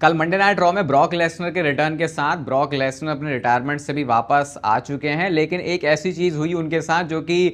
कल Monday night raw में Brock Lesnar के रिटर्न के साथ ब्रॉक लेसनर अपने रिटायरमेंट से भी वापस आ चुके हैं, लेकिन एक ऐसी चीज़ हुई उनके साथ जो कि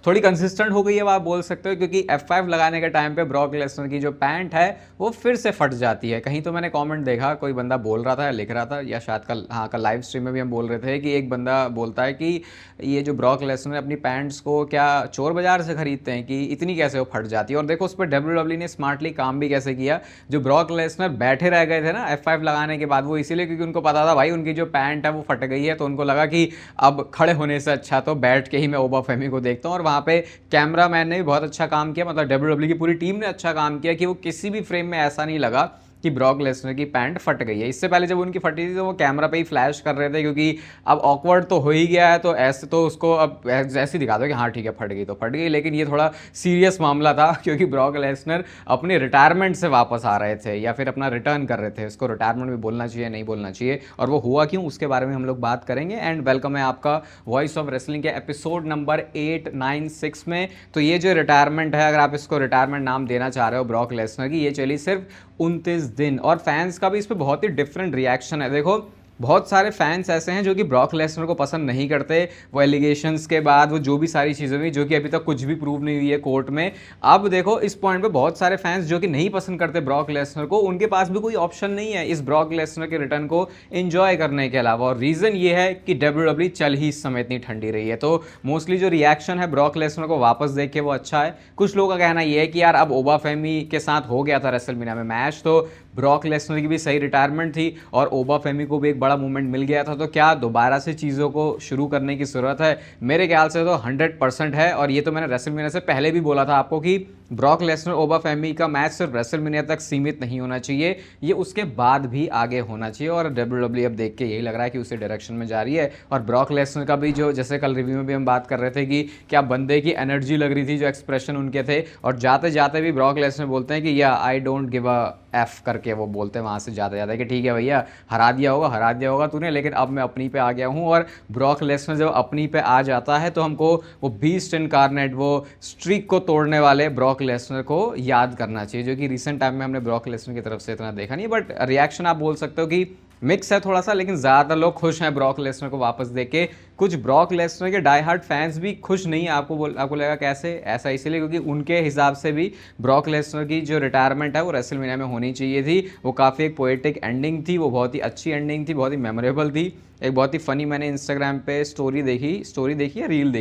थोड़ी कंसिस्टेंट हो गई है, आप बोल सकते हो, क्योंकि F5 लगाने के टाइम पे ब्रॉक लेसनर की जो पैंट है वो फिर से फट जाती है। कहीं तो मैंने कमेंट देखा, कोई बंदा बोल रहा था या लिख रहा था, या शायद कल, हाँ कल लाइव स्ट्रीम में भी हम बोल रहे थे कि एक बंदा बोलता है कि ये जो ब्रॉक लेसनर अपनी पैंट्स को क्या चोर बाजार से खरीदते हैं कि इतनी कैसे वो फट जाती है। और देखो उस पर WWE ने स्मार्टली काम भी कैसे किया। जो ब्रॉक लेसनर बैठे रह गए थे ना F5 लगाने के बाद, वो इसीलिए क्योंकि उनको पता था भाई उनकी जो पैंट है वो फट गई है, तो उनको लगा कि अब खड़े होने से अच्छा तो बैठ के ही मैं ओबा फेमी को देखता हूँ। और वहाँ पे कैमरा मैन ने भी बहुत अच्छा काम किया, मतलब WWE की पूरी टीम ने अच्छा काम किया कि वो किसी भी फ्रेम में ऐसा नहीं लगा कि ब्रॉक लेसनर की पैंट फट गई है। इससे पहले जब उनकी फटी थी तो वो कैमरा पे ही फ्लैश कर रहे थे, क्योंकि अब ऑकवर्ड तो हो ही गया है, तो ऐसे तो उसको अब ऐसे दिखा दो कि हाँ ठीक है फट गई तो फट गई। लेकिन ये थोड़ा सीरियस मामला था क्योंकि ब्रॉक लेसनर अपने रिटायरमेंट से वापस आ रहे थे या फिर अपना रिटर्न कर रहे थे। इसको रिटायरमेंट भी बोलना चाहिए, नहीं बोलना चाहिए, और वो हुआ क्यों उसके बारे में हम लोग बात करेंगे। एंड वेलकम है आपका वॉइस ऑफ रेसलिंग के एपिसोड नंबर 896 में। तो ये जो रिटायरमेंट है, अगर आप इसको रिटायरमेंट नाम देना चाह रहे हो ब्रॉक लेसनर की, ये चली सिर्फ 29 दिन। और फैंस का भी इस पर बहुत ही डिफरेंट रिएक्शन है। देखो बहुत सारे फैंस ऐसे हैं जो कि ब्रॉक लेसनर को पसंद नहीं करते। वो एलिगेशंस के बाद वो जो भी सारी चीज़ें हुई, जो कि अभी तक कुछ भी प्रूव नहीं हुई है कोर्ट में। अब देखो इस पॉइंट पे बहुत सारे फैंस जो कि नहीं पसंद करते ब्रॉक लेसनर को, उनके पास भी कोई ऑप्शन नहीं है इस ब्रॉक लेसनर के रिटर्न को एंजॉय करने के अलावा। और रीज़न ये है कि WWE चल ही इस समय इतनी ठंडी रही है, तो मोस्टली जो रिएक्शन है ब्रॉक लेसनर को वापस देख के वो अच्छा है। कुछ लोगों का कहना ये है कि यार अब ओबा फेमी के साथ हो गया था रेसलमेनिया में मैच, तो ब्रॉक लेसनर की भी सही रिटायरमेंट थी और ओबा फेमी को भी एक बड़ा मूवमेंट मिल गया था, तो क्या दोबारा से चीज़ों को शुरू करने की ज़रूरत है? मेरे ख्याल से तो 100% है। और ये तो मैंने रेसलमेनिया से पहले भी बोला था आपको कि ब्रॉक लेसनर ओबा फेमी का मैच सिर्फ रेसलमेनिया तक सीमित नहीं होना चाहिए, ये उसके बाद भी आगे होना चाहिए। और WWE अब देख के यही लग रहा है कि उसी डायरेक्शन में जा रही है। और ब्रॉक लेसनर का भी जो, जैसे कल रिव्यू में भी हम बात कर रहे थे कि क्या बंदे की एनर्जी लग रही थी, जो एक्सप्रेशन उनके थे, और जाते जाते भी ब्रॉक लेसनर बोलते हैं कि या I don't give a F करके वो बोलते हैं वहाँ से जाते जाते कि ठीक है भैया हरा दिया होगा तूने, लेकिन अब मैं अपनी पे आ गया हूँ। और ब्रॉक लेसनर जब अपनी पे आ जाता है तो हमको वो बीस्ट इनकार्नेट, वो स्ट्रीक को तोड़ने वाले ब्रॉक लेसनर को याद करना चाहिए, जो कि रिसेंट टाइम में हमने ब्रॉक लेसनर की तरफ से इतना देखा नहीं। बट रिएक्शन आप बोल सकते हो कि मिक्स है थोड़ा सा, लेकिन ज़्यादातर लोग खुश हैं ब्रॉक लेसनर को वापस देख के। कुछ ब्रॉक लेसनर के डाई हार्ड फैंस भी खुश नहीं है। आपको लगा कैसे? ऐसा इसलिए क्योंकि उनके हिसाब से भी ब्रॉक लेसनर की जो रिटायरमेंट है वो रेसलमेनिया में होनी चाहिए थी। वो काफ़ी एक पोएटिक एंडिंग थी, वो बहुत ही अच्छी एंडिंग थी, बहुत ही मेमोरेबल थी। एक बहुत ही फनी, मैंने इंस्टाग्राम पे स्टोरी देखी या रील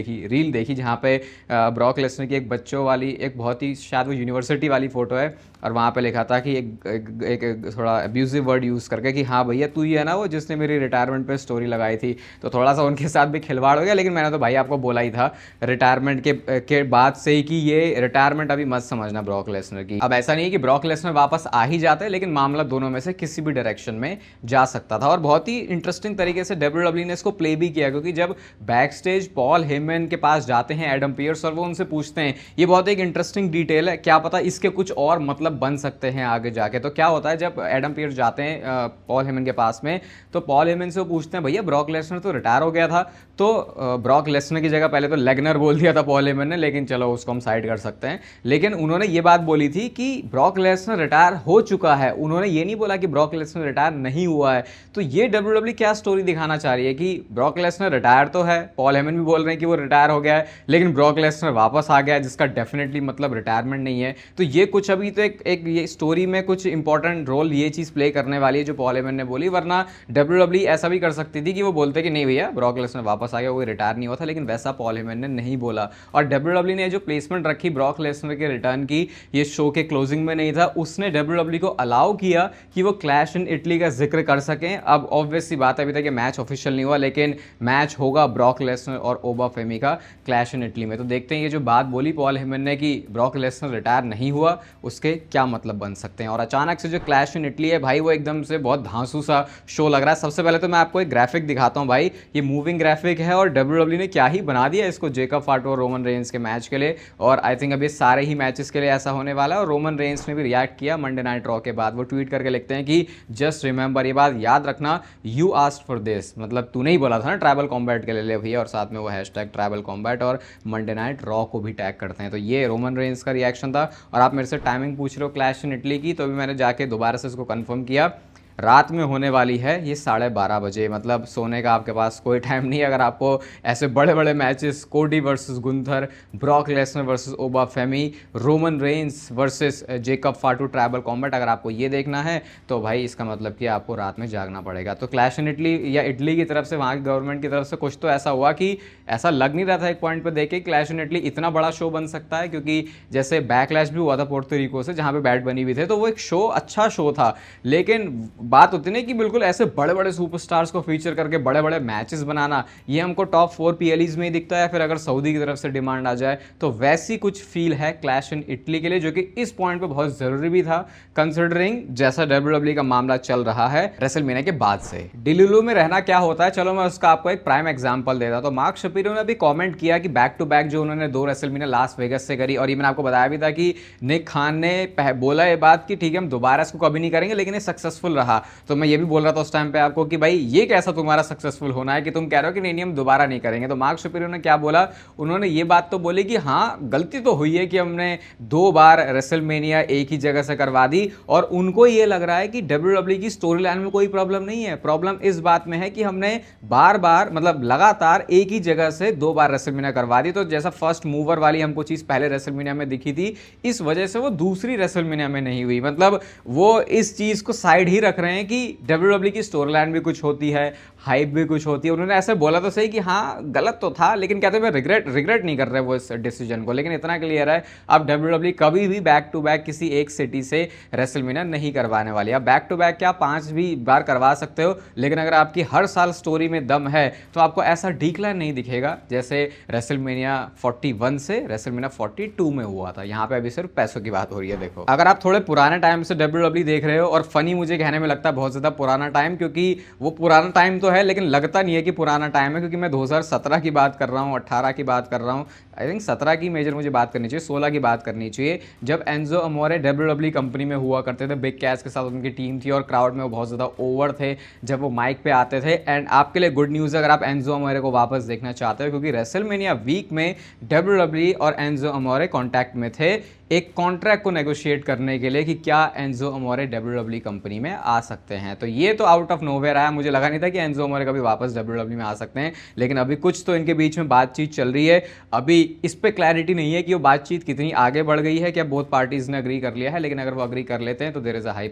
देखी जहाँ पे ब्रॉक लेसनर की एक बच्चों वाली, एक बहुत ही शायद वो यूनिवर्सिटी वाली फ़ोटो है, और वहाँ पे लिखा था कि एक थोड़ा अब्यूजिव वर्ड यूज़ करके कि हाँ भैया तू ही है ना वो जिसने मेरी रिटायरमेंट पे स्टोरी लगाई थी। तो थोड़ा सा उनके साथ भी खिलवाड़ हो गया, लेकिन मैंने तो भाई आपको बोला ही था रिटायरमेंट के बाद से ही कि ये रिटायरमेंट अभी मत समझना ब्रॉक लेसनर की। अब ऐसा नहीं है कि ब्रॉक लेसनर वापस आ ही जाते, लेकिन मामला दोनों में से किसी भी डायरेक्शन में जा सकता था। और बहुत ही इंटरेस्टिंग तरीके से WWE ने इसको प्ले भी किया, क्योंकि जब बैक स्टेज पॉल हेमन के पास जाते हैं एडम पियर्स और वो उनसे पूछते हैं, ये बहुत एक इंटरेस्टिंग डिटेल है, क्या पता इसके कुछ और मतलब बन सकते हैं आगे जाके। तो क्या होता है जब एडम पियर्स जाते हैं पॉल हेमन के पास में, तो पॉल हेमन से वो पूछते हैं भैया ब्रॉक लेसनर तो रिटायर हो गया था, तो ब्रॉक लेसनर की जगह पहले तो लेगनर बोल दिया था पॉल हेमन ने, लेकिन चलो उसको हम साइड कर सकते हैं। लेकिन उन्होंने ये बात बोली थी कि ब्रॉक लेसनर रिटायर हो चुका है, उन्होंने ये नहीं बोला कि ब्रॉक लेसनर रिटायर नहीं हुआ है। तो ये WWE क्या स्टोरी दिखाना चाह रही है कि ब्रॉक लेसनर रिटायर तो है, पॉल हेमन भी बोल रहे हैं कि वो रिटायर हो गया है, लेकिन ब्रॉक लेसनर वापस आ गया है, जिसका डेफिनेटली मतलब रिटायरमेंट नहीं है। तो ये कुछ अभी तो एक ये स्टोरी में कुछ इंपॉर्टेंट रोल ये चीज़ प्ले करने वाली है जो पॉल हेमन ने बोली। वरना WWE ऐसा भी कर सकती थी कि वो बोलते कि नहीं भैया ब्रॉक लेसनर वापस आ गया, वो रिटायर नहीं हुआ था, लेकिन वैसा पॉल हेमन ने नहीं बोला। और WWE ने जो प्लेसमेंट रखी ब्रॉक लेसनर के रिटर्न की, ये शो के क्लोजिंग में नहीं था, उसने WWE को अलाउ किया कि वो क्लैश इन इटली का जिक्र कर सकें। अब ऑब्वियस सी बात है, अभी तक ये मैच ऑफिशियल नहीं हुआ, लेकिन मैच होगा ब्रॉक लेसनर और ओबा फेमी का क्लैश इन इटली में। तो देखते हैं ये जो बात बोली पॉल हेमन ने कि ब्रॉक लेसनर रिटायर नहीं हुआ, उसके क्या मतलब बन सकते हैं। और अचानक से जो क्लैश इन इटली है भाई, वो एकदम से बहुत धांसू सा शो लग रहा है। सबसे पहले तो मैं आपको एक ग्राफिक दिखाता हूँ भाई, ये मूविंग ग्राफिक है और WWE ने क्या ही बना दिया इसको जेकब फाटो और रोमन रेंस के मैच के लिए। और आई थिंक अभी सारे ही मैचेस के लिए ऐसा होने वाला है। और रोमन रेंस ने भी रिएक्ट किया मंडे नाइट रॉ के बाद, वो ट्वीट करके लिखते हैं कि जस्ट रिमेंबर, ये बात याद रखना, यू आस्क्ड फॉर दिस, मतलब तूने ही बोला था ना ट्राइबल कॉम्बैट के लिए भैया, और साथ में वो हैशटैग ट्राइबल कॉम्बैट और मंडे नाइट रॉ को भी टैग करते हैं। तो ये रोमन रेंस का रिएक्शन था। और आप मेरे से टाइमिंग पूछ पूछ रहे हो क्लैश इन इटली की, तो अभी मैंने जाके दोबारा से इसको कंफर्म किया, रात में होने वाली है ये 12:30 बजे। मतलब सोने का आपके पास कोई टाइम नहीं है अगर आपको ऐसे बड़े बड़े matches, Cody versus Gunther, Brock Lesnar versus Oba Femi, Roman Reigns versus Jacob Fatu tribal combat, अगर आपको ये देखना है तो भाई इसका मतलब कि आपको रात में जागना पड़ेगा। तो क्लैश इन इटली या इटली की तरफ से, वहाँ की गवर्नमेंट की तरफ से कुछ तो ऐसा हुआ कि ऐसा लग नहीं रहा था एक पॉइंट पर देखे क्लैश इन इटली इतना बड़ा शो बन सकता है, क्योंकि जैसे बैकलैश भी हुआ था पोर्टोरिको से जहाँ पे बैट बनी हुई थे, तो वो एक शो अच्छा शो था। लेकिन बात होती नहीं कि बिल्कुल ऐसे बड़े बड़े सुपरस्टार्स को फीचर करके बड़े बड़े मैचेस बनाना, ये हमको टॉप 4 पीएलईज में ही दिखता है, फिर अगर सऊदी की तरफ से डिमांड आ जाए तो वैसी कुछ फील है क्लैश इन इटली के लिए, जो कि इस पॉइंट पे बहुत जरूरी भी था कंसिडरिंग जैसा डब्ल्यूडब्ल्यूई का मामला चल रहा है रेसलमेनिया के बाद से। डिलुलु में रहना क्या होता है, चलो मैं उसका आपको एक प्राइम एग्जांपल देता हूं। तो मार्क शपीरो ने भी कमेंट किया कि बैक टू बैक जो उन्होंने 2 रेसलमेनिया लास वेगस से करी, और ये मैंने आपको बताया भी था कि निक खान ने बोला ये बात कि ठीक है हम दोबारा इसको कभी नहीं करेंगे, लेकिन ये सक्सेसफुल रहा। तो मैं ये भी बोल रहा था उस टाइम पे आपको कि भाई ये कैसा तुम्हारा सक्सेसफुल होना है कि तुम कह रहे हो कि नहीं हम दोबारा नहीं करेंगे। तो मार्क शपीरो ने क्या बोला, उन्होंने ये बात तो बोली कि हाँ गलती तो हुई है कि हमने 2 बार रेसलमेनिया एक ही जगह से करवा दी, और उनको ये लग रहा है कि डब्ल्यूडब्ल्यूई की स्टोरी लाइन में कोई प्रॉब्लम नहीं है। प्रॉब्लम इस बात में है कि हमने बार बार मतलब लगातार एक ही जगह से 2 बार रेसलमेनिया करवा दी। तो जैसा फर्स्ट मूवर वाली हमको चीज पहले रेसलमेनिया में दिखी थी, इस वजह से वो दूसरी रेसलमेनिया में नहीं हुई। मतलब वो इस चीज को साइड ही रख रहे हैं कि डब्ल्यूडब्ल्यूई की स्टोरी लाइन भी कुछ होती है, हाइप भी कुछ होती है। उन्होंने ऐसे बोला तो सही कि हाँ गलत तो था, लेकिन कहते हैं रिग्रेट नहीं कर रहे वो इस डिसीजन को। लेकिन इतना क्लियर है अब डब्ल्यूडब्ल्यूई कभी भी बैक टू बैक किसी एक सिटी से रेसलमेनिया नहीं करवाने वाली। अब बैक टू बैक क्या 5 भी बार करवा सकते हो, लेकिन अगर आपकी हर साल स्टोरी में दम है तो आपको ऐसा डिक्लाइन नहीं दिखेगा जैसे रेसलमेनिया 41 से रेसलमेनिया 42 में हुआ था। यहाँ पे अभी सिर्फ पैसों की बात हो रही है। देखो अगर आप थोड़े पुराने टाइम से डब्ल्यूडब्ल्यूई देख रहे हो, और फनी मुझे कहने में लगता है बहुत ज्यादा पुराना टाइम, क्योंकि वो पुराना टाइम तो है लेकिन लगता नहीं है कि पुराना टाइम है, क्योंकि मैं 2017 की बात कर रहा हूँ, 18 की बात कर रहा हूँ, आई थिंक 17 की मेजर मुझे बात करनी चाहिए, 16 की बात करनी चाहिए, जब एंजो अमोरे डब्ल्यूडब्ल्यूई कंपनी में हुआ करते थे। बिग कैश के साथ उनकी टीम थी और क्राउड में वो बहुत ज़्यादा ओवर थे जब वो माइक पे आते थे। एंड आपके लिए गुड न्यूज़ अगर आप एंजो अमोरे को वापस देखना चाहते हो, क्योंकि रेसलमेनिया वीक में डब्ल्यूडब्ल्यूई और एंजो अमोरे कॉन्टैक्ट में थे एक कॉन्ट्रैक्ट को नेगोशिएट करने के लिए कि क्या एंजो अमोरे डब्ल्यूडब्ल्यूई कंपनी में आ सकते हैं। तो ये तो आउट ऑफ नोवेयर आया, मुझे लगा नहीं था कि एंजो अमोरे कभी वापस डब्ल्यूडब्ल्यूई में आ सकते हैं, लेकिन अभी कुछ तो इनके बीच में बातचीत चल रही है। अभी इस पे क्लैरिटी नहीं है कि वो बातचीत कितनी आगे बढ़ गई है, क्या बोथ पार्टीज ने अग्री कर लिया है, लेकिन अगर वो अग्री कर लेते हैं तो there is a high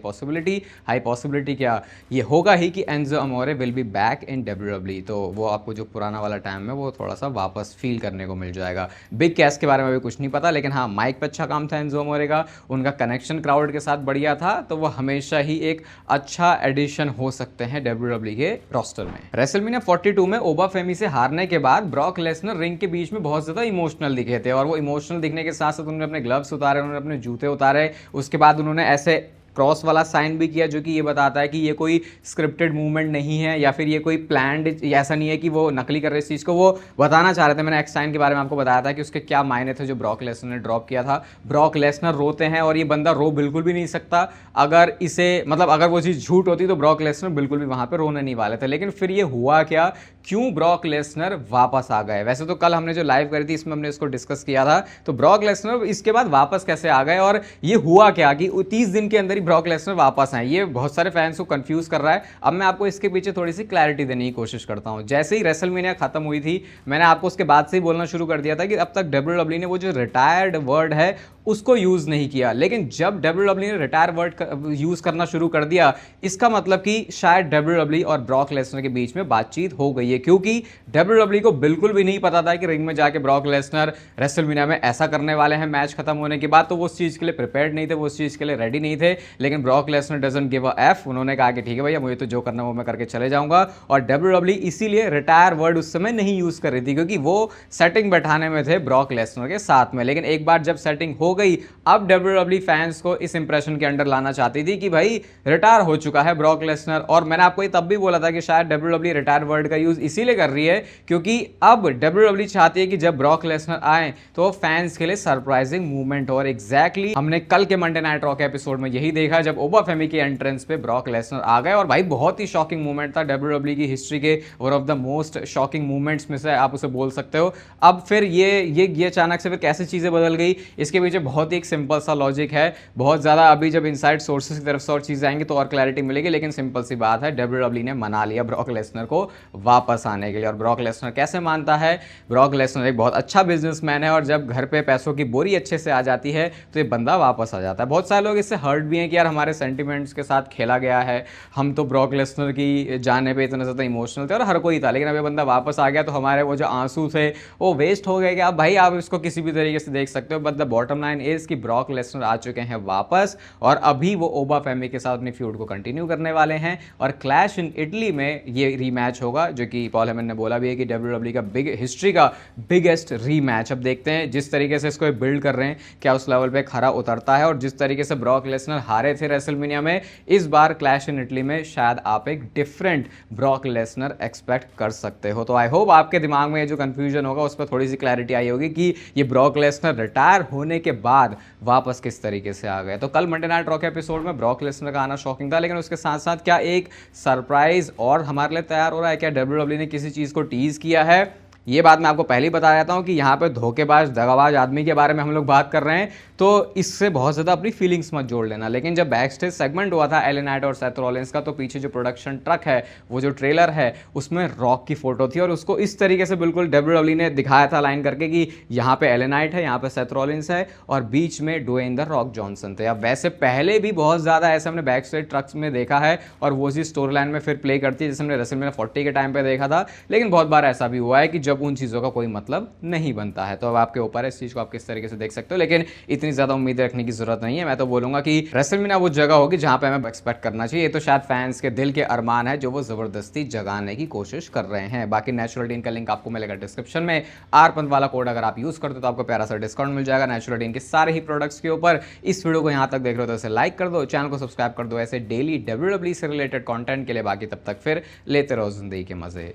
possibility क्या ये होगा ही कि Enzo Amore will be back in WWE. तो वो आपको जो पुराना वाला टाइम है वो थोड़ा सा वापस फील करने को मिल जाएगा। बिग कैश के बारे में अभी कुछ नहीं पता, लेकिन हाँ माइक पे अच्छा काम था एंजो अमोरे का, उनका कनेक्शन क्राउड के साथ बढ़िया था, तो वो हमेशा ही एक अच्छा एडिशन हो सकते हैं डब्ल्यूडब्ल्यूई के रोस्टर में। रेसलमेनिया 42 में ओबा फेमी से हारने के बाद ब्रॉक लेसनर रिंग के बीच में बहुत ज्यादा इमोशनल दिखे थे, और वो इमोशनल दिखने के साथ साथ उन्होंने अपने ग्लव्स उतारे, उन्होंने अपने जूते उतारे, उसके बाद उन्होंने ऐसे क्रॉस वाला साइन भी किया, जो कि ये बताता है कि ये कोई स्क्रिप्टेड मूवमेंट नहीं है या फिर ये कोई प्लान्ड, ऐसा नहीं है कि वो नकली कर रहे इस चीज़ को, वो बताना चाह रहे थे। मैंने एक्स साइन के बारे में आपको बताया था कि उसके क्या मायने थे जो ब्रॉक लेसनर ने ड्रॉप किया था। ब्रॉक लेसनर रोते हैं और ये बंदा रो बिल्कुल भी नहीं सकता, अगर इसे मतलब अगर वो चीज़ झूठ होती तो ब्रॉक लेसनर बिल्कुल भी वहाँ पर रोने नहीं वाले थे। लेकिन फिर ये हुआ क्या, क्यों ब्रॉक लेसनर वापस आ गए? वैसे तो कल हमने जो लाइव करी थी इसमें हमने इसको डिस्कस किया था, तो ब्रॉक लेसनर इसके बाद वापस कैसे आ गए और ये हुआ क्या कि 30 दिन के अंदर ही ब्रॉक लेसनर वापस आए, ये बहुत सारे फैंस को कंफ्यूज कर रहा है। अब मैं आपको इसके पीछे थोड़ी सी क्लैरिटी देने की कोशिश करता हूं। जैसे ही रेसलमेनिया खत्म हुई थी, मैंने आपको उसके बाद से ही बोलना शुरू कर दिया था कि अब तक डब्ल्यूडब्ल्यूई ने वो जो रिटायर्ड वर्ड है उसको यूज नहीं किया, लेकिन जब डब्ल्यूडब्ल्यूई ने रिटायर वर्ड यूज करना शुरू कर दिया, इसका मतलब कि शायद डब्ल्यूडब्ल्यूई और ब्रॉक लेसनर के बीच में बातचीत हो गई है, क्योंकि डब्ल्यूडब्ल्यूई को बिल्कुल भी नहीं पता था कि रिंग में जाके ब्रॉक लेसनर रेसलमेनिया में ऐसा करने वाले हैं मैच खत्म होने के बाद। तो वो उस चीज के लिए प्रिपेयर्ड नहीं थे, वो उस चीज के लिए रेडी नहीं थे। लेकिन Brock Lesnar doesn't give a F, उन्होंने कहा कि ठीक है भैया मुझे तो जो करना वो मैं करके चले जाऊंगा। और डब्ल्यूडब्ल्यूई इसीलिए रिटायर वर्ड उस समय नहीं यूज कर रही थी, क्योंकि वो सेटिंग बैठाने में थे ब्रॉक लेसनर के साथ में। लेकिन एक बार जब सेटिंग हो गई, अब डब्ल्यूडब्ल्यूई फैंस को इस इंप्रेशन के अंडर लाना चाहती थी कि भाई रिटायर हो चुका है ब्रॉक लेसनर। और मैंने आपको ये तब भी बोला था कि शायद डब्ल्यूडब्ल्यूई रिटायर वर्ड का यूज इसीलिए कर रही है क्योंकि अब डब्ल्यूडब्ल्यूई चाहती है कि जब ब्रॉक लेसनर आए तो फैंस के लिए सरप्राइजिंग मूवमेंट हो। और एग्जैक्टली हमने कल के मंडे नाइट रॉ के एपिसोड में यही देखा जब ओबा फेमी के एंट्रेंस पे ब्रॉक लेसनर आ गए, और भाई बहुत ही शॉकिंग मूवमेंट था डब्ल्यूडब्ल्यू की हिस्ट्री के one of the most shocking movements में से आप उसे बोल सकते हो। अब फिर ये अचानक से फिर कैसे चीज़ें बदल गई, इसके पीछे बहुत ही एक सिंपल सा लॉजिक है। बहुत ज़्यादा अभी जब इनसाइड सोर्सेज की तरफ से और चीज़ें आएंगी तो और क्लैरिटी मिलेगी, लेकिन सिंपल सी बात है, डब्ल्यूडब्ल्यू ने मना लिया ब्रॉक लेसनर को वापस आने के लिए। और ब्रॉक लेसनर कैसे मानता है? ब्रॉक लेसनर एक बहुत अच्छा बिजनेसमैन है, और जब घर पे पैसों की बोरी अच्छे से आ जाती है तो ये बंदा वापस आ जाता है। बहुत सारे लोग इससे हर्ट भी हैं कि यार हमारे सेंटिमेंट्स के साथ खेला गया है, हम तो ब्रॉक लेसनर की जाने पे इतना ज़्यादा इमोशनल थे और हर कोई था, लेकिन अब ये बंदा वापस आ गया तो हमारे वो जो आंसू थे वो वेस्ट हो गए। क्या भाई, आप इसको किसी भी तरीके से देख सकते हो, but the bottom line is कि ब्रॉक लेसनर आ चुके हैं वापस, और अभी वो ओबा फैमिली के साथ अपनी फ्यूड को कंटिन्यू करने वाले हैं। और क्लैश इन इटली में ये रीमैच होगा, जो कि पॉल हेमन ने बोला भी है कि डब्ल्यूडब्ल्यू का हिस्ट्री का बिगेस्ट रीमैच। अब देखते हैं जिस तरीके से इसको बिल्ड कर रहे हैं क्या उस लेवल पे खरा उतरता है, और जिस तरीके से ब्रॉक लेसनर हारे थे रेसलमेनिया में, इस बार क्लैश इन इटली में शायद आप एक डिफरेंट ब्रॉक लेसनर एक्सपेक्ट कर सकते हो। तो आई होप आपके दिमाग में ये जो कंफ्यूजन होगा उस पर थोड़ी सी क्लैरिटी आई होगी कि ये ब्रॉक लेसनर रिटायर होने के बाद वापस किस तरीके से आ गए। तो कल मंडे नाइट रॉ के एपिसोड में ब्रॉक लेसनर का आना शॉकिंग था, लेकिन उसके साथ साथ क्या एक सरप्राइज और हमारे लिए तैयार हो रहा है? क्या डब्ल्यूडब्ल्यू ने किसी चीज़ को टीज किया है? ये बात मैं आपको पहले ही बता देता हूँ कि यहाँ पे धोखेबाज दगाबाज आदमी के बारे में हम लोग बात कर रहे हैं, तो इससे बहुत ज़्यादा अपनी फीलिंग्स मत जोड़ लेना। लेकिन जब बैक स्टेज सेगमेंट हुआ था एले नाइट और सेथ रॉलिंस का, तो पीछे जो प्रोडक्शन ट्रक है, वो जो ट्रेलर है, उसमें रॉक की फोटो थी, और उसको इस तरीके से बिल्कुल डब्ल्यूडब्ल्यू ने दिखाया था लाइन करके कि यहाँ पे एले नाइट है, यहाँ पे सेथ रॉलिंस है, और बीच में ड्वेन द रॉक जॉनसन थे। अब वैसे पहले भी बहुत ज़्यादा ऐसे हमने बैक स्टेज ट्रक्स में देखा है, और वो चीज़ स्टोरी लाइन में फिर प्ले करती है, जैसे हमने रेसलमेनिया 40 के टाइम पे देखा था। लेकिन बहुत बार ऐसा भी हुआ है कि जब उन चीज़ों का कोई मतलब नहीं बनता है। तो अब आपके ऊपर है इस चीज़ को आप किस तरीके से देख सकते हो, लेकिन इतनी ज़्यादा उम्मीद रखने की जरूरत नहीं है। मैं तो बोलूंगा कि रेसलमेनिया वो जगह होगी जहां पे हमें एक्सपेक्ट करना चाहिए। ये तो शायद फैंस के दिल के अरमान है जो वो जबरदस्ती जगाने की कोशिश कर रहे हैं। बाकी नेचुरल डीन का लिंक आपको मिलेगा डिस्क्रिप्शन में। आरपंत वाला कोड अगर आप यूज करते हो तो आपको प्यारा सा डिस्काउंट मिल जाएगा नेचुरल डीन के सारे ही प्रोडक्ट्स के ऊपर। इस वीडियो को यहां तक देख रहे हो तो इसे लाइक कर दो, चैनल को सब्सक्राइब कर दो ऐसे डेली डब्ल्यूडब्ल्यू से रिलेटेड कंटेंट के लिए। बाकी तब तक फिर लेते रहो जिंदगी के मजे।